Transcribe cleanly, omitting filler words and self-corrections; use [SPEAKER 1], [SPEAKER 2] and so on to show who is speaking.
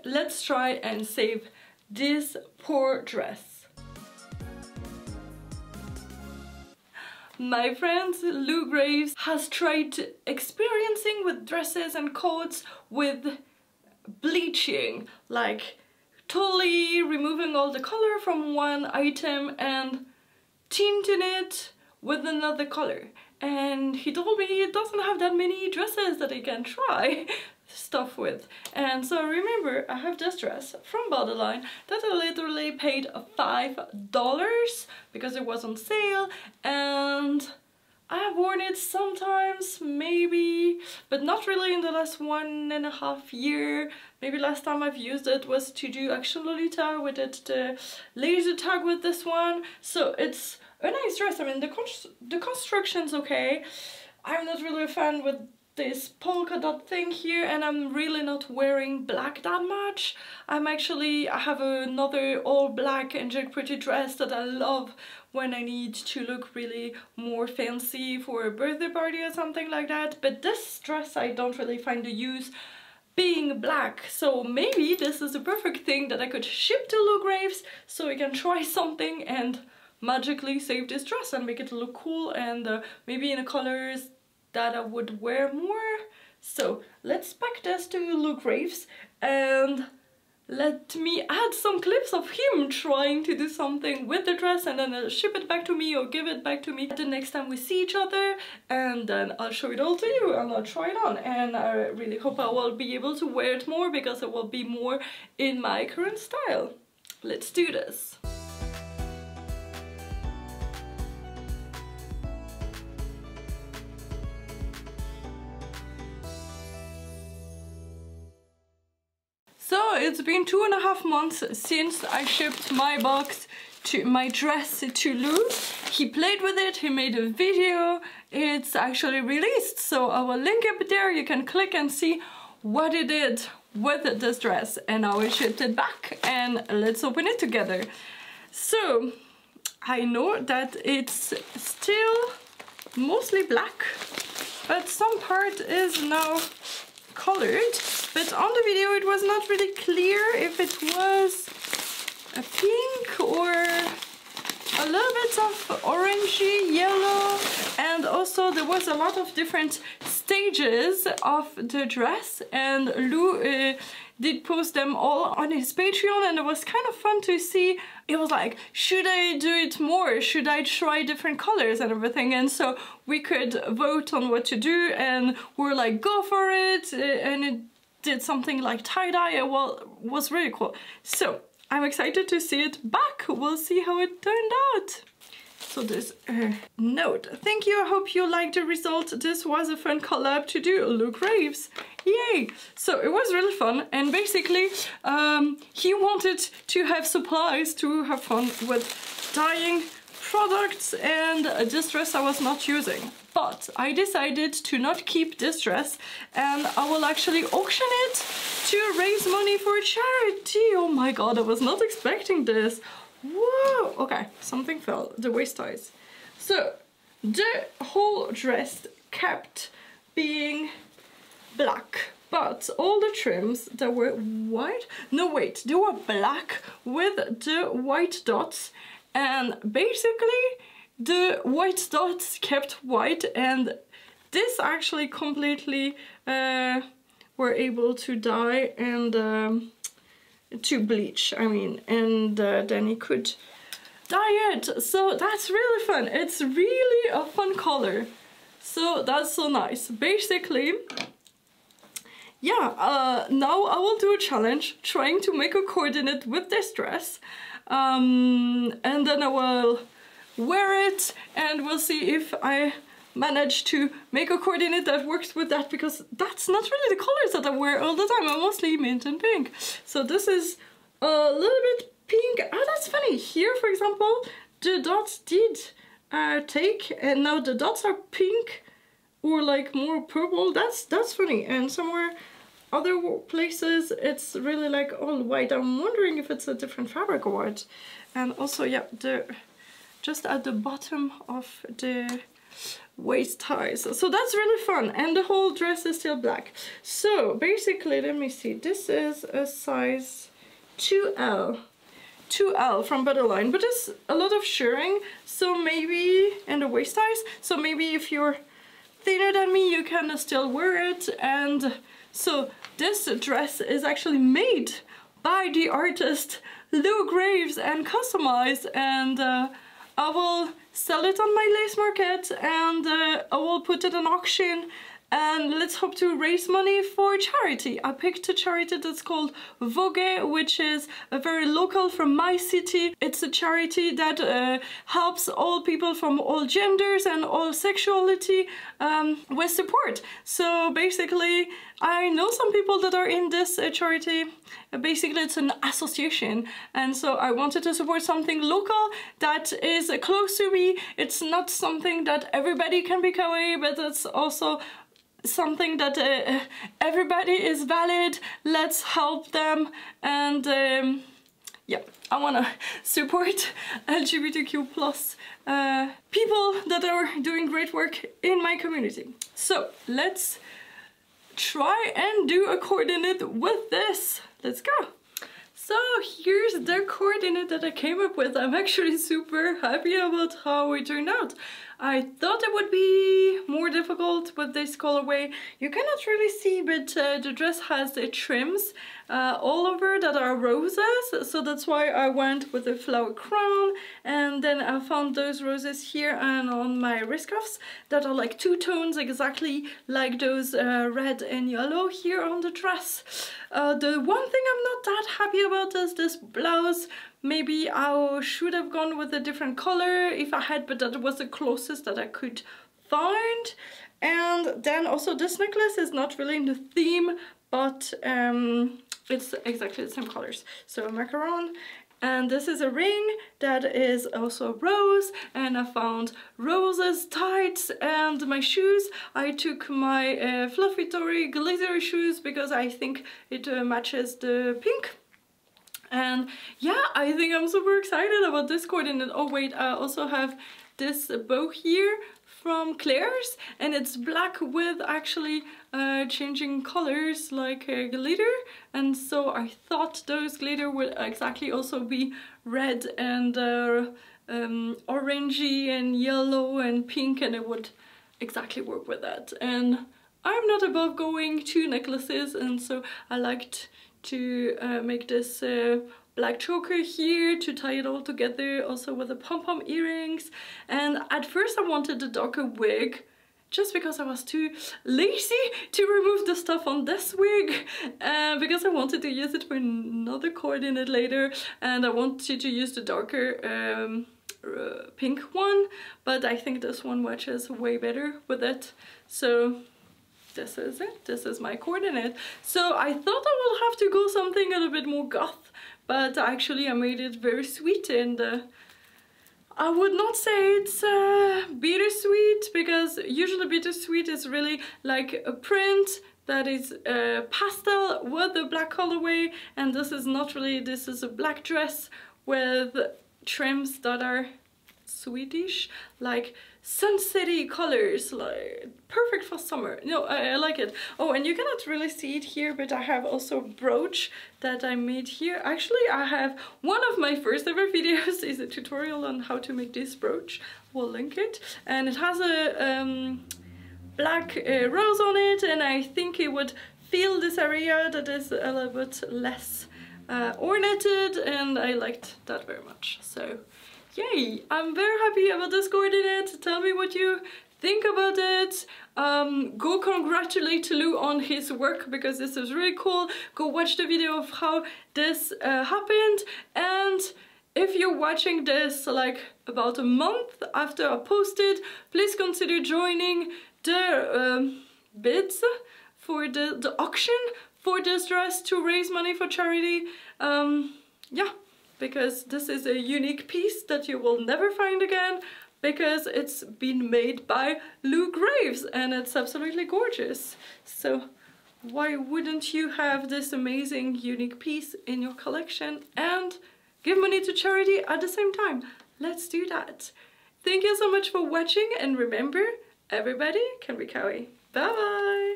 [SPEAKER 1] let's try and save this poor dress. My friend Lou Graves has tried experiencing with dresses and coats with bleaching, like totally removing all the color from one item and tinting it with another color. And he told me he doesn't have that many dresses that he can try stuff with. And so remember, I have this dress from Bodyline that I literally paid $5 because it was on sale, and I have worn it sometimes, maybe, but not really in the last 1.5 years. Maybe last time I've used it was to do Action Lolita. We did the laser tag with this one. So it's a nice dress. I mean, the construction's okay. I'm not really a fan with this polka dot thing here, and I'm really not wearing black that much. I have another all black angelic pretty dress that I love when I need to look really more fancy for a birthday party or something like that, but this dress I don't really find the use being black, so maybe this is a perfect thing that I could ship to Lou Graves so we can try something and magically save this dress and make it look cool, and maybe in the colors that I would wear more. So let's pack this to Lou Graves and let me add some clips of him trying to do something with the dress, and then I'll ship it back to me or give it back to me the next time we see each other, and then I'll show it all to you and I'll try it on. And I really hope I will be able to wear it more because it will be more in my current style. Let's do this. So it's been 2.5 months since I shipped my dress to Lou. He played with it, he made a video, it's actually released, so I will link it there. You can click and see what he did with this dress and how he shipped it back, and let's open it together. So I know that it's still mostly black, but some part is now colored, but on the video it was not really clear if it was a pink or a little bit of orangey yellow, and also there was a lot of different stages of the dress, and Lou did post them all on his Patreon, and it was kind of fun to see. It was like, should I do it more? Should I try different colors and everything? And so we could vote on what to do, and we're like, go for it, and it did something like tie-dye. Well, it was really cool. So I'm excited to see it back. We'll see how it turned out. So this note. Thank you, I hope you liked the result. This was a fun collab to do, Lou Graves. Yay! So it was really fun, and basically he wanted to have supplies to have fun with dyeing products, and this dress I was not using. But I decided to not keep this dress, and I will actually auction it to raise money for charity. Oh my god, I was not expecting this. Whoa! Okay, something fell, the waist ties. So the whole dress kept being black, but all the trims that were white, no wait, they were black with the white dots, and basically the white dots kept white, and this actually completely were able to dye and to bleach, I mean, and then he could dye it. So that's really fun. It's really a fun color. So that's so nice. Basically, yeah, now I will do a challenge trying to make a coordinate with this dress, and then I will wear it and we'll see if I manage to make a coordinate that works with that, because that's not really the colors that I wear all the time. I'm mostly mint and pink. So this is a little bit pink. Ah, that's funny. Here, for example, the dots did take, and now the dots are pink or like more purple. That's funny. And somewhere other places it's really like all white. I'm wondering if it's a different fabric or what. And also, yeah, just at the bottom of the waist ties. So that's really fun, and the whole dress is still black. So basically, let me see, this is a size 2L. 2L from Bodyline, but there's a lot of shirring, so maybe, and the waist ties, so maybe if you're thinner than me, you can still wear it. And so this dress is actually made by the artist Lou Graves and customized, and I will sell it on my lace market, and I will put it on auction, and let's hope to raise money for charity. I picked a charity that's called Vogue, which is a very local from my city. It's a charity that helps all people from all genders and all sexuality with support. So basically, I know some people that are in this charity. Basically, it's an association, and so I wanted to support something local that is close to me. It's not something that everybody can be kawaii, but it's also something that everybody is valid. Let's help them, and yeah, I wanna support LGBTQ plus people that are doing great work in my community. So let's try and do a coordinate with this. Let's go. So here's the coordinate that I came up with. I'm actually super happy about how it turned out. I thought it would be more difficult with this colorway. You cannot really see, but the dress has the trims all over that are roses, so that's why I went with a flower crown. And then I found those roses here and on my wrist cuffs that are like two tones, exactly like those red and yellow here on the dress. The one thing I'm not that happy about is this blouse. Maybe I should have gone with a different color if I had, but that was the closest that I could find. And then also this necklace is not really in the theme, but it's exactly the same colors. So a macaron, and this is a ring that is also rose, and I found roses tights. And my shoes, I took my fluffy Tory glittery shoes because I think it matches the pink. And yeah, I think I'm super excited about this coordinate. Oh wait, I also have this bow here from Claire's, and it's black with actually changing colors like glitter, and so I thought those glitter would exactly also be red and orangey and yellow and pink, and it would exactly work with that. And I'm not above going 2 necklaces, and so I liked to make this black choker here to tie it all together, also with the pom-pom earrings. And at first I wanted a darker wig, just because I was too lazy to remove the stuff on this wig, because I wanted to use it for another coordinate later, and I wanted to use the darker pink one, but I think this one matches way better with it. So this is it. This is my coordinate. So I thought I would have to go something a little bit more goth, but actually I made it very sweet, and I would not say it's bittersweet, because usually bittersweet is really like a print that is pastel with a black colorway, and this is not really. This is a black dress with trims that are sweetish, like sunsetty colors, like perfect for summer. No, I like it. Oh, and you cannot really see it here, but I have also a brooch that I made here. Actually, I have one of my first ever videos is a tutorial on how to make this brooch. We'll link it, and it has a black rose on it, and I think it would fill this area that is a little bit less ornated, and I liked that very much. So yay! I'm very happy about this coordinate. Tell me what you think about it. Go congratulate Lou on his work, because this is really cool. Go watch the video of how this happened, and if you're watching this like about a month after I posted, please consider joining the bids for the auction for this dress to raise money for charity. Yeah, because this is a unique piece that you will never find again, because it's been made by Lou Graves and it's absolutely gorgeous. So why wouldn't you have this amazing unique piece in your collection and give money to charity at the same time? Let's do that. Thank you so much for watching, and remember, everybody can be kawaii. Bye bye!